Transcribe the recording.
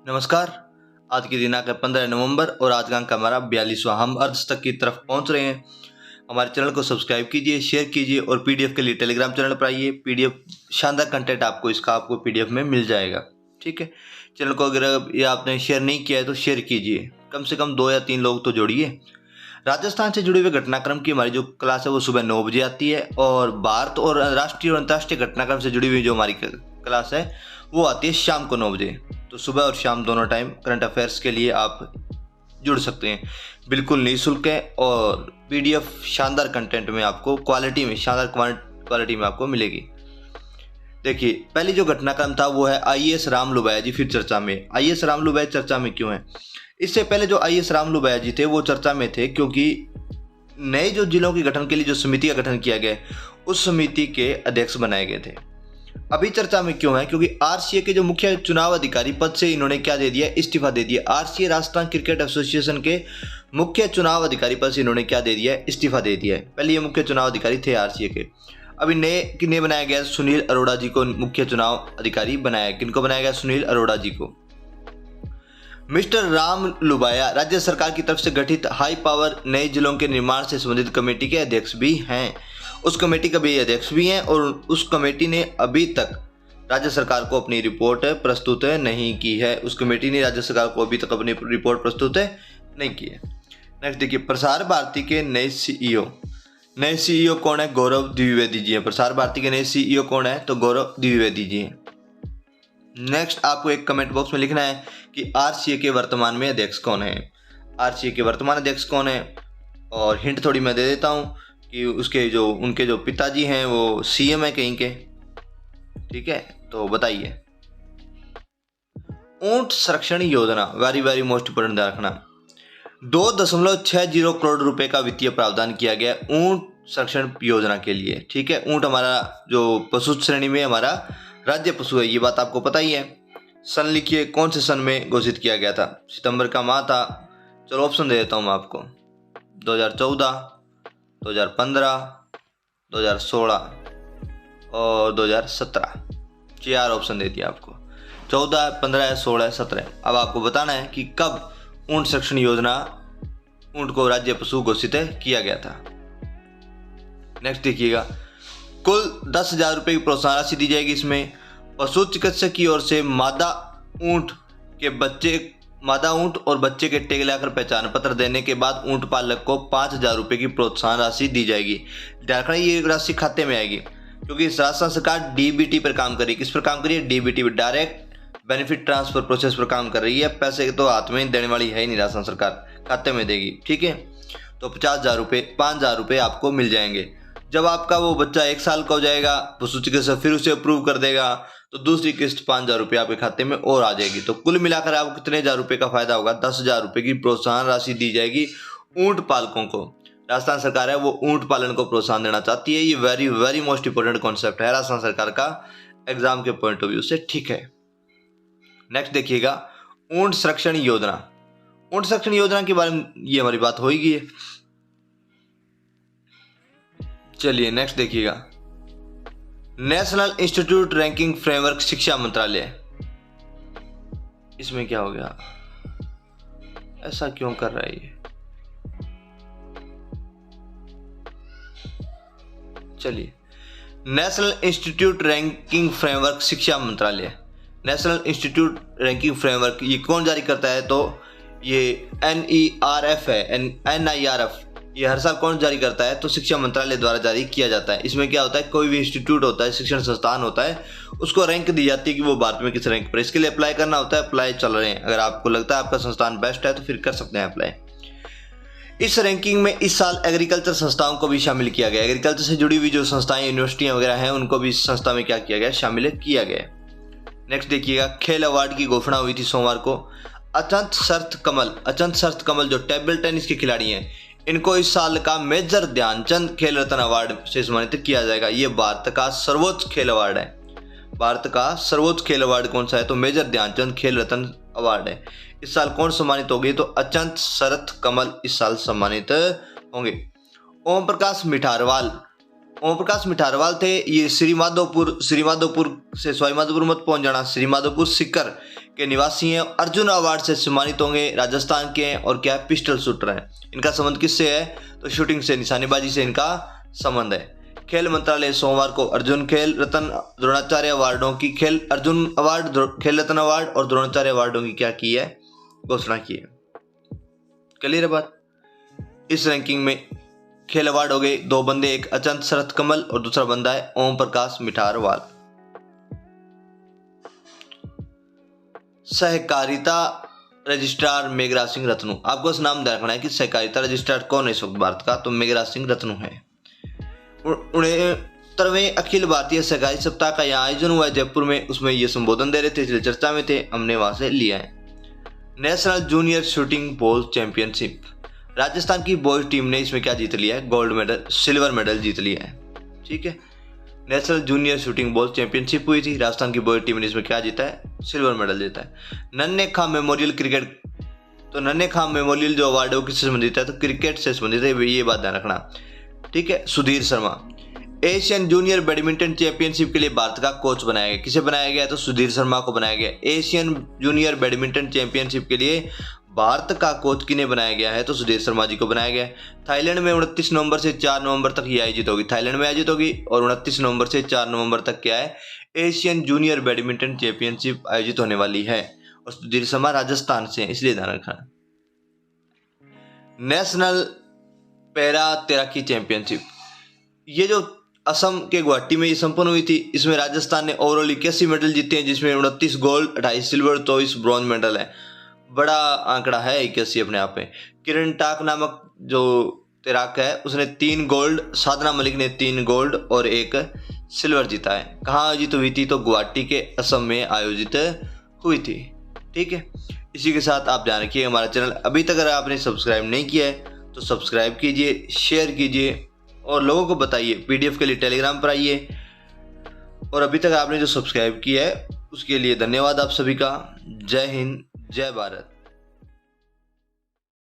नमस्कार। आज के दिनांक है 15 नवंबर और आज का अंक हमारा 42वां। हम अर्ध तक की तरफ पहुंच रहे हैं। हमारे चैनल को सब्सक्राइब कीजिए, शेयर कीजिए और पीडीएफ के लिए टेलीग्राम चैनल पर आइए। पीडीएफ शानदार कंटेंट आपको पीडीएफ में मिल जाएगा। ठीक है, चैनल को अगर ये आपने शेयर नहीं किया है तो शेयर कीजिए, कम से कम 2 या 3 लोग तो जोड़िए। राजस्थान से जुड़े हुए घटनाक्रम की हमारी जो क्लास है वो सुबह 9 बजे आती है और भारत और राष्ट्रीय और अंतर्राष्ट्रीय घटनाक्रम से जुड़ी हुई जो हमारी क्लास है वो आती है शाम को 9 बजे। तो सुबह और शाम दोनों टाइम करंट अफेयर्स के लिए आप जुड़ सकते हैं। बिल्कुल निःशुल्क है और पीडीएफ शानदार कंटेंट में आपको शानदार क्वालिटी में आपको मिलेगी। देखिए, पहली जो घटनाक्रम था वो है आईएएस राम लुबाया जी फिर चर्चा में। आईएएस राम लुबाया चर्चा में क्यों है? इससे पहले जो आईएएस राम लुबाया जी थे वो चर्चा में थे क्योंकि नए जो जिलों के गठन के लिए जो समिति का गठन किया गया उस समिति के अध्यक्ष बनाए गए थे। अभी चर्चा में क्यों है? क्योंकि आरसीए के जो मुख्य चुनाव अधिकारी पद से इन्होंने क्या दे दिया, इस्तीफा दे दिया। आरसीए राजस्थान क्रिकेट एसोसिएशन के मुख्य चुनाव अधिकारी पद से इन्होंने क्या दे दिया, इस्तीफा दे दिया है। पहले ये मुख्य चुनाव अधिकारी थे आरसीए के। अभी नए बनाया गया सुनील अरोड़ा जी को मुख्य चुनाव अधिकारी बनाया। किनको बनाया गया? सुनील अरोड़ा जी को। मिस्टर राम लुबाया राज्य सरकार की तरफ से गठित हाई पावर नए जिलों के निर्माण से संबंधित कमेटी के अध्यक्ष भी हैं। उस कमेटी का भी अध्यक्ष भी हैं और उस कमेटी ने अभी तक राज्य सरकार को अपनी रिपोर्ट प्रस्तुत नहीं की है। उस कमेटी ने राज्य सरकार को अभी तक अपनी रिपोर्ट प्रस्तुत नहीं की है। नेक्स्ट देखिए, प्रसार भारती के नए सीईओ कौन है? गौरव द्विवेदी जी हैं। प्रसार भारती के नए सीईओ कौन है? तो गौरव द्विवेदी जी हैं। नेक्स्ट आपको एक कमेंट बॉक्स में लिखना है कि आरसीए के वर्तमान में अध्यक्ष कौन है। आरसीए के वर्तमान अध्यक्ष कौन है? और हिंट थोड़ी मैं दे देता हूँ कि उनके जो पिताजी हैं वो सीएम है कहीं के। ठीक है, तो बताइए। ऊंट संरक्षण योजना, वेरी वेरी मोस्ट इंपोर्टेंट ध्यान रखना। 2.60 करोड़ रुपए का वित्तीय प्रावधान किया गया ऊंट संरक्षण योजना के लिए। ठीक है, ऊंट हमारा जो पशु श्रेणी में हमारा राज्य पशु है, ये बात आपको पता ही है। सन लिखिए, कौन से सन में घोषित किया गया था? सितंबर का माह था। चलो ऑप्शन दे देता हूं मैं आपको। 2014, 2015, 2016 और 2017। 4 ऑप्शन दे दिया आपको। 14, 15, 16, 17। अब आपको बताना है कि कब ऊंट संरक्षण योजना ऊंट को राज्य पशु घोषित किया गया था। नेक्स्ट देखिएगा, कुल 10,000 रुपये की प्रोत्साहन राशि दी जाएगी। इसमें पशु चिकित्सक की ओर से मादा ऊंट और बच्चे के टैग लाकर पहचान पत्र देने के बाद ऊंट पालक को 5,000 रुपये की प्रोत्साहन राशि दी जाएगी। ध्यान रखना, ये राशि खाते में आएगी क्योंकि राजस्थान सरकार डीबीटी पर काम कर रही है। किस पर काम कर रही है? डीबीटी पर, डायरेक्ट बेनिफिट ट्रांसफर प्रोसेस पर काम कर रही है। पैसे तो हाथ में देने वाली है ही नहीं राजस्थान सरकार, खाते में देगी। ठीक है, तो 5,000 रुपये आपको मिल जाएंगे। जब आपका वो बच्चा 1 साल का हो जाएगा, पशु चिकित्सक फिर उसे अप्रूव कर देगा तो दूसरी किस्त 5,000 रुपये आपके खाते में और आ जाएगी। तो कुल मिलाकर आपको कितने हजार रुपये का फायदा होगा? 10,000 रुपये की प्रोत्साहन राशि दी जाएगी ऊंट पालकों को। राजस्थान सरकार है वो ऊंट पालन को प्रोत्साहन देना चाहती है। ये very very most important concept है राजस्थान सरकार का एग्जाम के पॉइंट ऑफ व्यू से। ठीक है, नेक्स्ट देखिएगा, ऊंट संरक्षण योजना। ऊंट संरक्षण योजना के बारे में ये हमारी बात होगी है। चलिए नेक्स्ट देखिएगा, नेशनल इंस्टीट्यूट रैंकिंग फ्रेमवर्क शिक्षा मंत्रालय। इसमें क्या हो गया? ऐसा क्यों कर रहा है ये? चलिए, नेशनल इंस्टीट्यूट रैंकिंग फ्रेमवर्क शिक्षा मंत्रालय। नेशनल इंस्टीट्यूट रैंकिंग फ्रेमवर्क ये कौन जारी करता है? तो ये NERF है, NIRF। ये हर साल कौन जारी करता है? तो शिक्षा मंत्रालय द्वारा जारी किया जाता है। इसमें क्या होता है, कोई भी इंस्टीट्यूट होता है, शिक्षण संस्थान होता है, उसको रैंक दी जाती है कि वो भारत में किस रैंक पर। इसके लिए अप्लाई करना होता है, अप्लाई चल रहे हैं। अगर आपको लगता है आपका संस्थान बेस्ट है तो फिर कर सकते हैं अप्लाई। इस रैंकिंग में इस साल एग्रीकल्चर संस्थाओं को भी शामिल किया गया। एग्रीकल्चर से जुड़ी हुई जो संस्थाएं, यूनिवर्सिटियां वगैरह हैं, उनको भी इस संस्था में क्या किया गया? शामिल किया गया। नेक्स्ट देखिएगा, खेल अवार्ड की घोषणा हुई थी सोमवार को। अचंत शरत कमल जो टेबल टेनिस के खिलाड़ी हैं, इनको इस साल का मेजर ध्यानचंद खेल रत्न अवार्ड से सम्मानित किया जाएगा। ये भारत का सर्वोच्च खेल अवार्ड है। भारत का सर्वोच्च खेल अवार्ड कौन सा है? तो मेजर ध्यानचंद खेल रत्न अवार्ड है। इस साल कौन सम्मानित होगी? तो अचंत शरत कमल इस साल सम्मानित होंगे। ओम प्रकाश मिठारवाल ओम प्रकाश मिठारवाल थे, ये श्री माधोपुर से सवाई माधोपुर मत पहुंच जाना, श्री माधोपुर सीकर के निवासी हैं। अर्जुन अवार्ड से सम्मानित होंगे, राजस्थान के हैं और क्या है, पिस्टल शूटर हैं। इनका संबंध किससे है, तो शूटिंग से, निशानेबाजी से इनका संबंध है। खेल मंत्रालय सोमवार को अर्जुन खेल रत्न द्रोणाचार्य अवार्डों की खेल रत्न अवार्ड और द्रोणाचार्य अवार्डों की क्या की है, घोषणा की है। क्लियर है बात। इस रैंकिंग में खेल अवार्ड हो गए 2 बंदे, एक अचंत शरत कमल और दूसरा बंदा है ओम प्रकाश मिठारवाल। सहकारिता रजिस्ट्रार मेघराज सिंह रत्नू, आपको इस नाम ध्यान रखना है कि सहकारिता रजिस्ट्रार कौन है इस वक्त भारत का, तो मेघराज सिंह रत्नू है। 69वें अखिल भारतीय सहकारी सप्ताह का यहाँ आयोजन हुआ है जयपुर में, उसमें ये संबोधन दे रहे थे, इसलिए चर्चा में थे, हमने वहां से लिया है। National junior shooting ball championship, Rajasthan की बॉयज टीम ने इसमें क्या जीत लिया है, गोल्ड मेडल, सिल्वर मेडल जीत लिया है। ठीक है, national junior shooting ball championship हुई थी, राजस्थान की बॉयज टीम ने इसमें क्या जीता है, सिल्वर मेडल जीता है। नन्हे खां मेमोरियल क्रिकेट, तो नन्हे खां मेमोरियल जो अवार्ड है वो किससे संबंधित है, तो क्रिकेट से संबंधित है, ये बात ध्यान रखना। ठीक है, Sudhir Sharma Asian junior badminton championship के लिए भारत का कोच बनाया गया, किसे बनाया गया, तो सुधीर शर्मा को बनाया गया। एशियन जूनियर बैडमिंटन चैंपियनशिप के लिए भारत का कोच किन्हें बनाया गया है, तो सुधीर शर्मा जी को बनाया गया है। थाईलैंड में 29 नवंबर से 4 नवंबर तक ये आयोजित होगी, थाईलैंड में आयोजित होगी, और 29 नवंबर से 4 नवंबर तक क्या है, एशियन जूनियर बैडमिंटन चैंपियनशिप आयोजित होने वाली है। और सुधीर शर्मा राजस्थान से, इसलिए ध्यान रखना। नेशनल पैरा तैराकी चैंपियनशिप, ये जो असम के गुवाहाटी में ये संपन्न हुई थी, इसमें राजस्थान ने ओवरऑल 81 मेडल जीते हैं, जिसमें 29 गोल्ड, 28 सिल्वर, 24 ब्रॉन्ज मेडल है। बड़ा आंकड़ा है 81 अपने आप में। किरण टाक नामक जो तैराक है उसने 3 गोल्ड, साधना मलिक ने 3 गोल्ड और 1 सिल्वर जीता है। कहाँ आयोजित हुई थी, तो गुवाहाटी के असम में आयोजित हुई थी। ठीक है, इसी के साथ आप ध्यान रखिए हमारा चैनल अभी तक अगर आपने सब्सक्राइब नहीं किया है तो सब्सक्राइब कीजिए, शेयर कीजिए और लोगों को बताइए। पीडीएफ के लिए टेलीग्राम पर आइए। और अभी तक आपने जो सब्सक्राइब किया है उसके लिए धन्यवाद आप सभी का। जय हिंद, जय भारत।